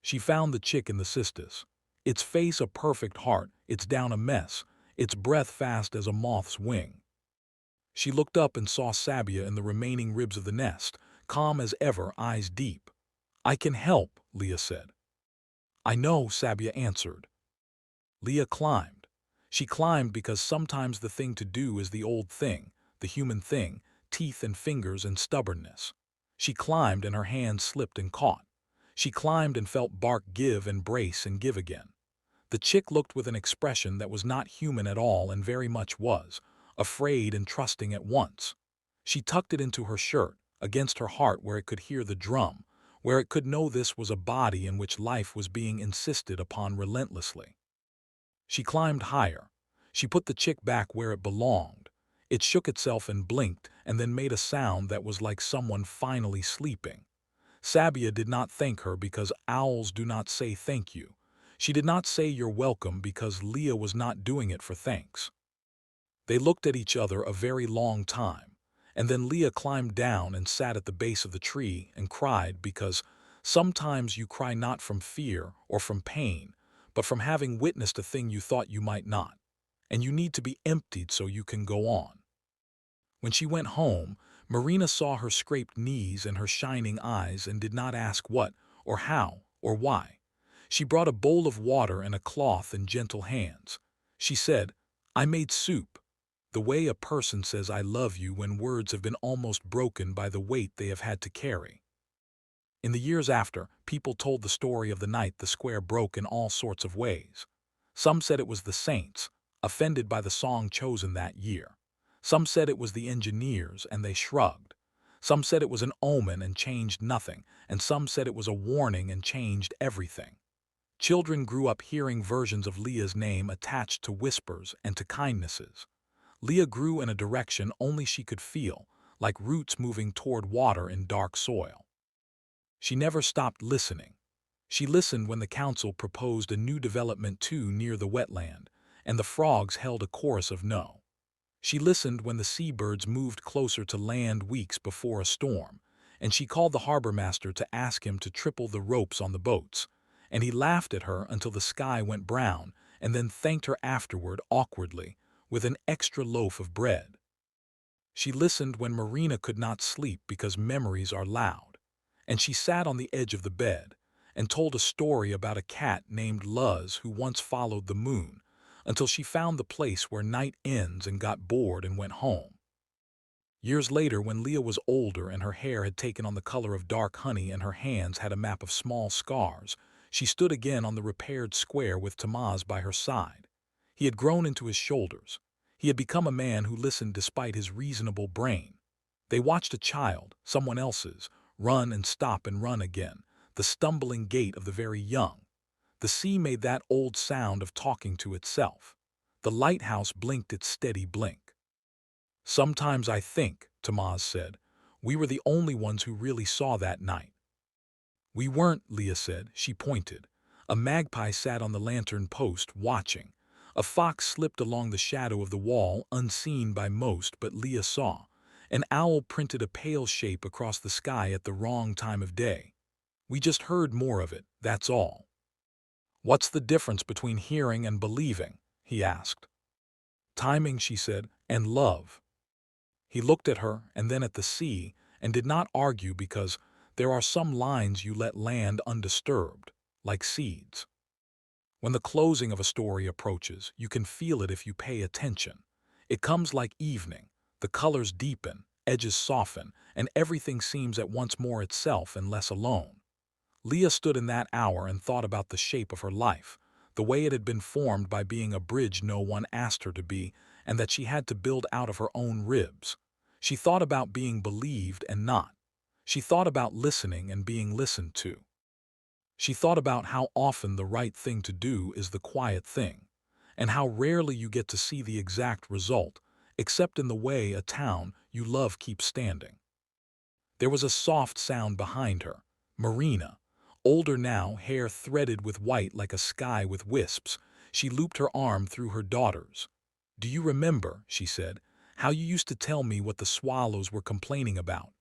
She found the chick in the cistus. Its face a perfect heart, its down a mess, its breath fast as a moth's wing. She looked up and saw Sabia in the remaining ribs of the nest, calm as ever, eyes deep. "I can help," Leah said. "I know," Sabia answered. Leah climbed. She climbed because sometimes the thing to do is the old thing, the human thing, teeth and fingers and stubbornness. She climbed and her hands slipped and caught. She climbed and felt bark give and brace and give again. The chick looked with an expression that was not human at all and very much was, afraid and trusting at once. She tucked it into her shirt, against her heart where it could hear the drum, where it could know this was a body in which life was being insisted upon relentlessly. She climbed higher. She put the chick back where it belonged. It shook itself and blinked and then made a sound that was like someone finally sleeping. Sabia did not thank her because owls do not say thank you. She did not say you're welcome because Leah was not doing it for thanks. They looked at each other a very long time, and then Leah climbed down and sat at the base of the tree and cried because sometimes you cry not from fear or from pain, but from having witnessed a thing you thought you might not, and you need to be emptied so you can go on. When she went home, Marina saw her scraped knees and her shining eyes and did not ask what or how or why. She brought a bowl of water and a cloth and gentle hands. She said, "I made soup," the way a person says I love you when words have been almost broken by the weight they have had to carry. In the years after, people told the story of the night the square broke in all sorts of ways. Some said it was the saints, offended by the song chosen that year. Some said it was the engineers, and they shrugged. Some said it was an omen and changed nothing, and some said it was a warning and changed everything. Children grew up hearing versions of Leah's name attached to whispers and to kindnesses. Leah grew in a direction only she could feel, like roots moving toward water in dark soil. She never stopped listening. She listened when the council proposed a new development too near the wetland, and the frogs held a chorus of no. She listened when the seabirds moved closer to land weeks before a storm, and she called the harbor master to ask him to triple the ropes on the boats, and he laughed at her until the sky went brown and then thanked her afterward awkwardly with an extra loaf of bread. She listened when Marina could not sleep because memories are loud, and she sat on the edge of the bed and told a story about a cat named Luz who once followed the moon until she found the place where night ends and got bored and went home. Years later, when Leah was older and her hair had taken on the color of dark honey and her hands had a map of small scars, she stood again on the repaired square with Tamaz by her side. He had grown into his shoulders. He had become a man who listened despite his reasonable brain. They watched a child, someone else's, run and stop and run again, the stumbling gait of the very young. The sea made that old sound of talking to itself. The lighthouse blinked its steady blink. "Sometimes I think," Tamaz said, "we were the only ones who really saw that night." "We weren't," Leah said. She pointed. A magpie sat on the lantern post, watching. A fox slipped along the shadow of the wall, unseen by most, but Leah saw. An owl printed a pale shape across the sky at the wrong time of day. "We just heard more of it, that's all." "What's the difference between hearing and believing?" he asked. "Timing," she said, "and love." He looked at her and then at the sea and did not argue because there are some lines you let land undisturbed, like seeds. When the closing of a story approaches, you can feel it if you pay attention. It comes like evening. The colors deepen, edges soften, and everything seems at once more itself and less alone. Leah stood in that hour and thought about the shape of her life, the way it had been formed by being a bridge no one asked her to be, and that she had to build out of her own ribs. She thought about being believed and not. She thought about listening and being listened to. She thought about how often the right thing to do is the quiet thing, and how rarely you get to see the exact result, except in the way a town you love keeps standing. There was a soft sound behind her. Marina, older now, hair threaded with white like a sky with wisps, she looped her arm through her daughter's. "Do you remember," she said, "how you used to tell me what the swallows were complaining about?"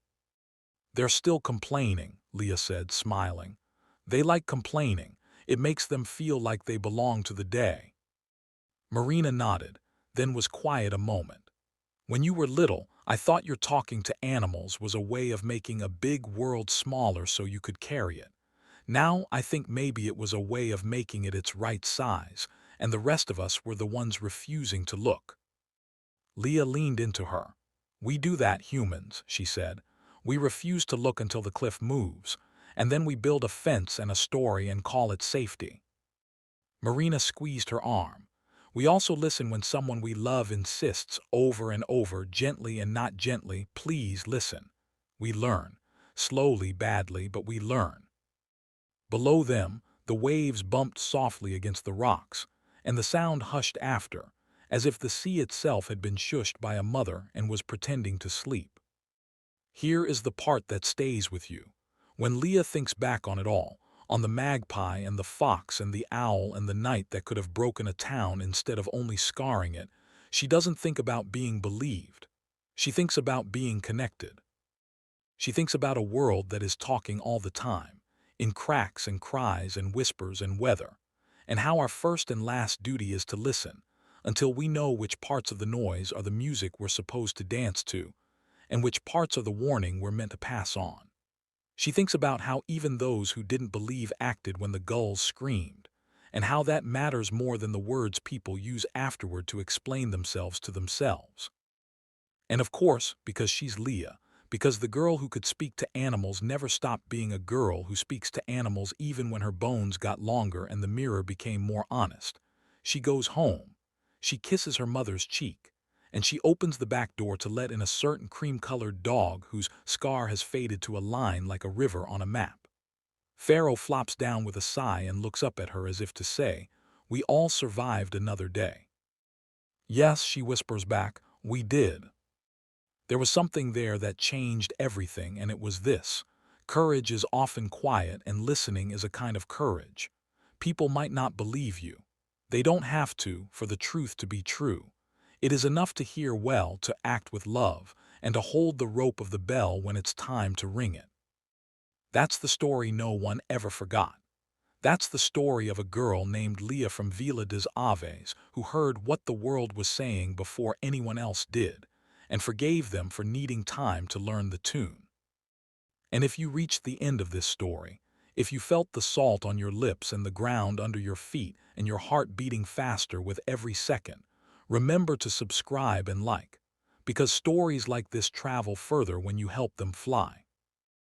"They're still complaining," Leah said, smiling. "They like complaining. It makes them feel like they belong to the day." Marina nodded, then was quiet a moment. "When you were little, I thought your talking to animals was a way of making a big world smaller so you could carry it. Now I think maybe it was a way of making it its right size, and the rest of us were the ones refusing to look." Leah leaned into her. "We do that, humans," she said. "We refuse to look until the cliff moves, and then we build a fence and a story and call it safety." Marina squeezed her arm. "We also listen when someone we love insists over and over, gently and not gently, 'Please listen.' We learn. Slowly, badly, but we learn." Below them, the waves bumped softly against the rocks, and the sound hushed after, as if the sea itself had been shushed by a mother and was pretending to sleep. Here is the part that stays with you. When Leah thinks back on it all, on the magpie and the fox and the owl and the night that could have broken a town instead of only scarring it, she doesn't think about being believed. She thinks about being connected. She thinks about a world that is talking all the time, in cracks and cries and whispers and weather, and how our first and last duty is to listen, until we know which parts of the noise are the music we're supposed to dance to, and which parts are the warning we're meant to pass on. She thinks about how even those who didn't believe acted when the gulls screamed, and how that matters more than the words people use afterward to explain themselves to themselves. And of course, because she's Leah, because the girl who could speak to animals never stopped being a girl who speaks to animals even when her bones got longer and the mirror became more honest. She goes home. She kisses her mother's cheek, and she opens the back door to let in a certain cream-colored dog whose scar has faded to a line like a river on a map. Pharaoh flops down with a sigh and looks up at her as if to say, "We all survived another day." "Yes," she whispers back, "we did." There was something there that changed everything, and it was this. Courage is often quiet, and listening is a kind of courage. People might not believe you. They don't have to, for the truth to be true. It is enough to hear well, to act with love, and to hold the rope of the bell when it's time to ring it. That's the story no one ever forgot. That's the story of a girl named Leah from Vila das Aves who heard what the world was saying before anyone else did, and forgave them for needing time to learn the tune. And if you reached the end of this story, if you felt the salt on your lips and the ground under your feet and your heart beating faster with every second, remember to subscribe and like, because stories like this travel further when you help them fly.